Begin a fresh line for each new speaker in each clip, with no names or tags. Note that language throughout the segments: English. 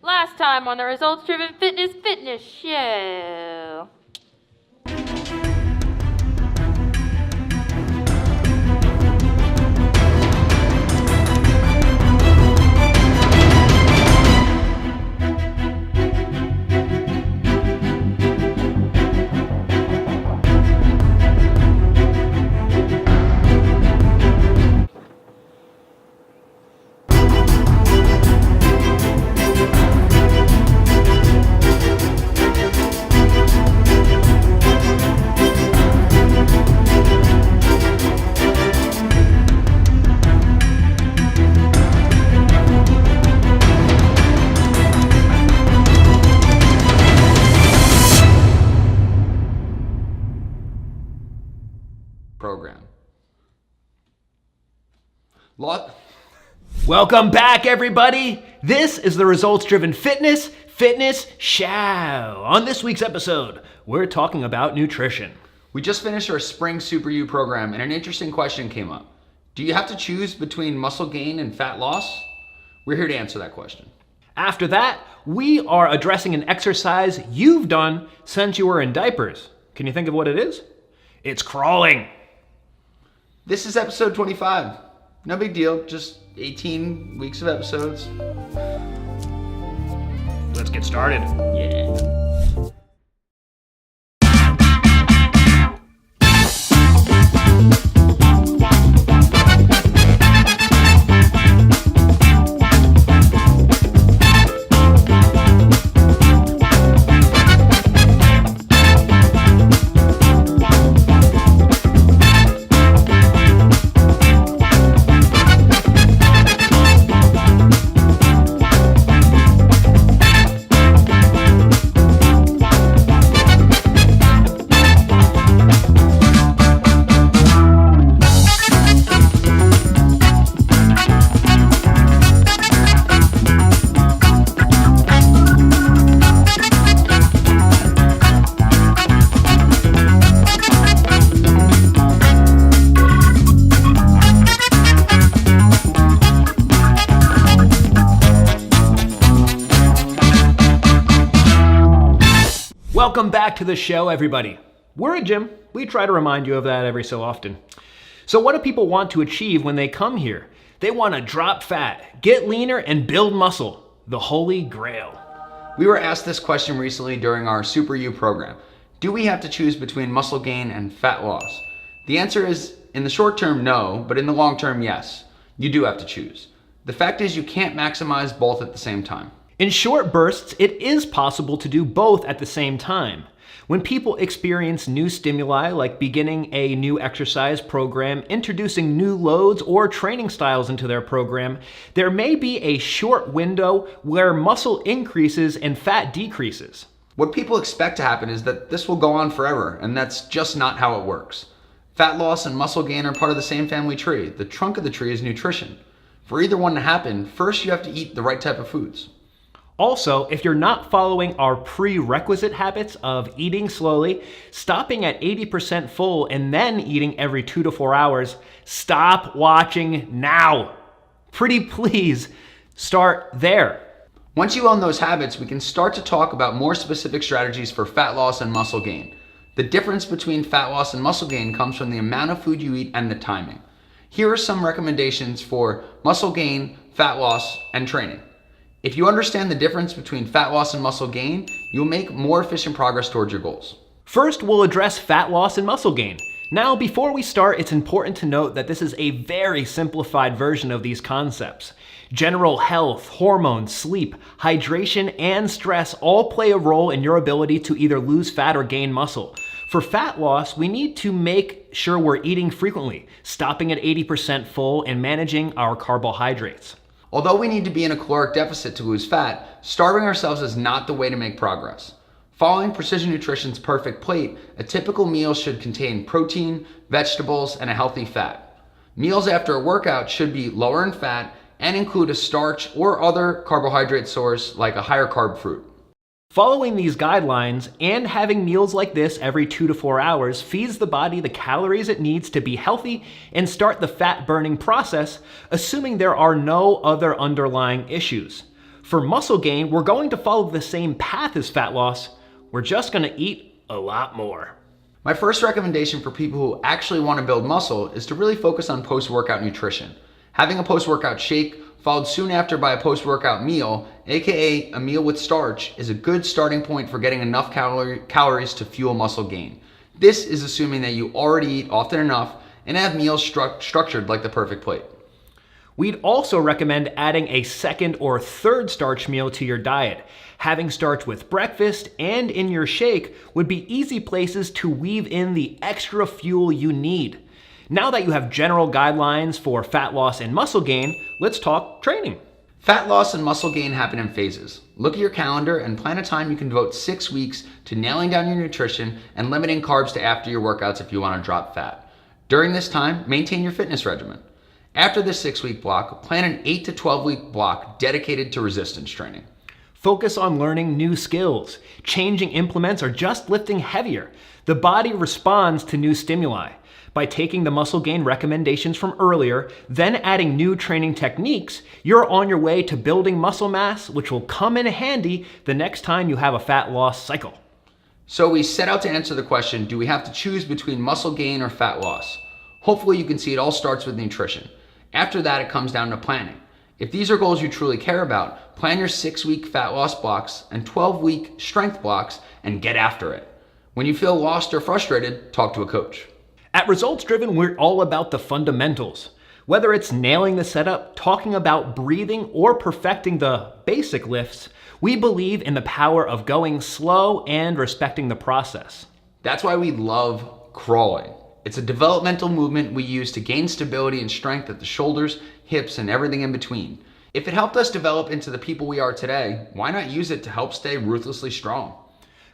Last time on the Results Driven Fitness Show.
Program.
Welcome back, everybody. This is the Results Driven Fitness Show. On this week's episode, we're talking about nutrition.
We just finished our Spring Super U program and an interesting question came up. Do you have to choose between muscle gain and fat loss? We're here to answer that question.
After that, we are addressing an exercise you've done since you were in diapers. Can you think of what it is? It's crawling.
This is episode 25. No big deal, just 18 weeks of episodes.
Let's get started.
Yeah.
Welcome back to the show, everybody. We're a gym. We try to remind you of that every so often. So what do people want to achieve when they come here? They want to drop fat, get leaner, and build muscle. The Holy Grail.
We were asked this question recently during our Super U program. Do we have to choose between muscle gain and fat loss? The answer is, in the short term, no, but in the long term, yes. You do have to choose. The fact is you can't maximize both at the same time.
In short bursts, it is possible to do both at the same time. When people experience new stimuli, like beginning a new exercise program, introducing new loads or training styles into their program, there may be a short window where muscle increases and fat decreases.
What people expect to happen is that this will go on forever, and that's just not how it works. Fat loss and muscle gain are part of the same family tree. The trunk of the tree is nutrition. For either one to happen, first you have to eat the right type of foods.
Also, if you're not following our prerequisite habits of eating slowly, stopping at 80% full, and then eating every 2 to 4 hours, stop watching now. Pretty please, start there.
Once you own those habits, we can start to talk about more specific strategies for fat loss and muscle gain. The difference between fat loss and muscle gain comes from the amount of food you eat and the timing. Here are some recommendations for muscle gain, fat loss, and training. If you understand the difference between fat loss and muscle gain, you'll make more efficient progress towards your goals.
First, we'll address fat loss and muscle gain. Now, before we start, it's important to note that this is a very simplified version of these concepts. General health, hormones, sleep, hydration, and stress all play a role in your ability to either lose fat or gain muscle. For fat loss, we need to make sure we're eating frequently, stopping at 80% full, and managing our carbohydrates.
Although we need to be in a caloric deficit to lose fat, starving ourselves is not the way to make progress. Following Precision Nutrition's perfect plate, a typical meal should contain protein, vegetables, and a healthy fat. Meals after a workout should be lower in fat and include a starch or other carbohydrate source like a higher carb fruit.
Following these guidelines and having meals like this every 2 to 4 hours feeds the body the calories it needs to be healthy and start the fat burning process, assuming there are no other underlying issues. For muscle gain, we're going to follow the same path as fat loss. We're just going to eat a lot more.
My first recommendation for people who actually want to build muscle is to really focus on post-workout nutrition. Having a post-workout shake followed soon after by a post-workout meal, aka a meal with starch, is a good starting point for getting enough calories to fuel muscle gain. This is assuming that you already eat often enough and have meals structured like the perfect plate.
We'd also recommend adding a second or third starch meal to your diet. Having starch with breakfast and in your shake would be easy places to weave in the extra fuel you need. Now that you have general guidelines for fat loss and muscle gain, let's talk training.
Fat loss and muscle gain happen in phases. Look at your calendar and plan a time you can devote 6 weeks to nailing down your nutrition and limiting carbs to after your workouts if you want to drop fat. During this time, maintain your fitness regimen. After this 6-week block, plan an 8 to 12-week block dedicated to resistance training.
Focus on learning new skills, changing implements, or just lifting heavier. The body responds to new stimuli. By taking the muscle gain recommendations from earlier, then adding new training techniques, you're on your way to building muscle mass, which will come in handy the next time you have a fat loss cycle.
So we set out to answer the question, do we have to choose between muscle gain or fat loss? Hopefully you can see it all starts with nutrition. After that, it comes down to planning. If these are goals you truly care about, plan your 6-week fat loss blocks and 12-week strength blocks and get after it. When you feel lost or frustrated, talk to a coach.
At Results Driven, we're all about the fundamentals. Whether it's nailing the setup, talking about breathing, or perfecting the basic lifts, we believe in the power of going slow and respecting the process.
That's why we love crawling. It's a developmental movement we use to gain stability and strength at the shoulders, hips, and everything in between. If it helped us develop into the people we are today, why not use it to help stay ruthlessly strong?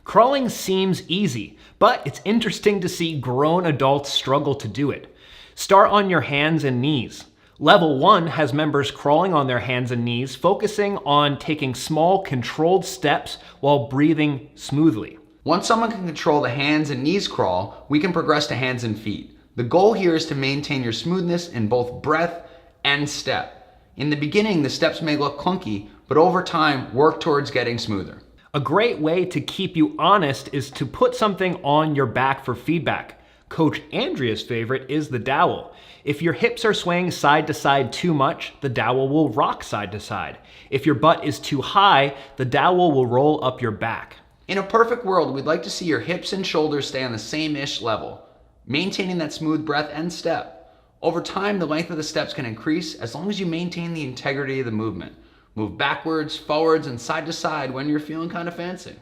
Crawling seems easy, but it's interesting to see grown adults struggle to do it. Start on your hands and knees. Level 1 has members crawling on their hands and knees, focusing on taking small, controlled steps while breathing smoothly.
Once someone can control the hands and knees crawl, we can progress to hands and feet. The goal here is to maintain your smoothness in both breath and step. In the beginning, the steps may look clunky, but over time, work towards getting smoother.
A great way to keep you honest is to put something on your back for feedback. Coach Andrea's favorite is the dowel. If your hips are swaying side to side too much, the dowel will rock side to side. If your butt is too high, the dowel will roll up your back.
In a perfect world, we'd like to see your hips and shoulders stay on the same-ish level, maintaining that smooth breath and step. Over time, the length of the steps can increase as long as you maintain the integrity of the movement. Move backwards, forwards, and side to side when you're feeling kind of fancy.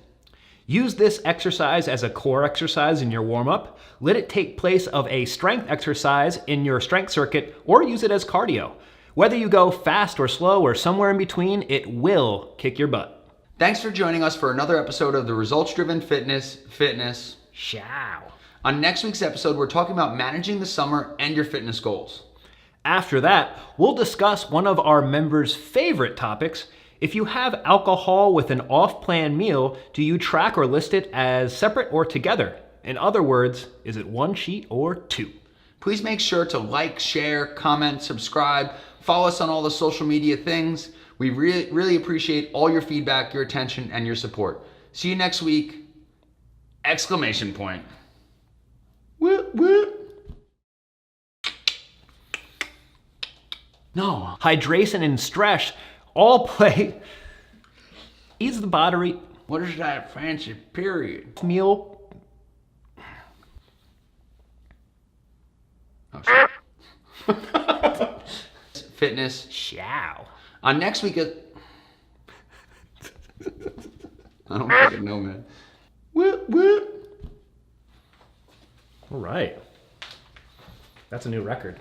Use this exercise as a core exercise in your warm-up. Let it take place of a strength exercise in your strength circuit, or use it as cardio. Whether you go fast or slow or somewhere in between, it will kick your butt.
Thanks for joining us for another episode of the Results Driven Fitness.
Ciao.
On next week's episode, we're talking about managing the summer and your fitness goals.
After that, we'll discuss one of our members' favorite topics. If you have alcohol with an off-plan meal, do you track or list it as separate or together? In other words, is it one sheet or two?
Please make sure to like, share, comment, subscribe, follow us on all the social media things. We really appreciate all your feedback, your attention, and your support. See you next week! Exclamation point. Whoop, whoop. No.
Hydration and stress all play. Ease the battery.
What is that fancy period?
Meal.
Oh, shit. Fitness.
Ciao.
On next week, I don't fucking know, man. Whoop, whoop.
All right. That's a new record.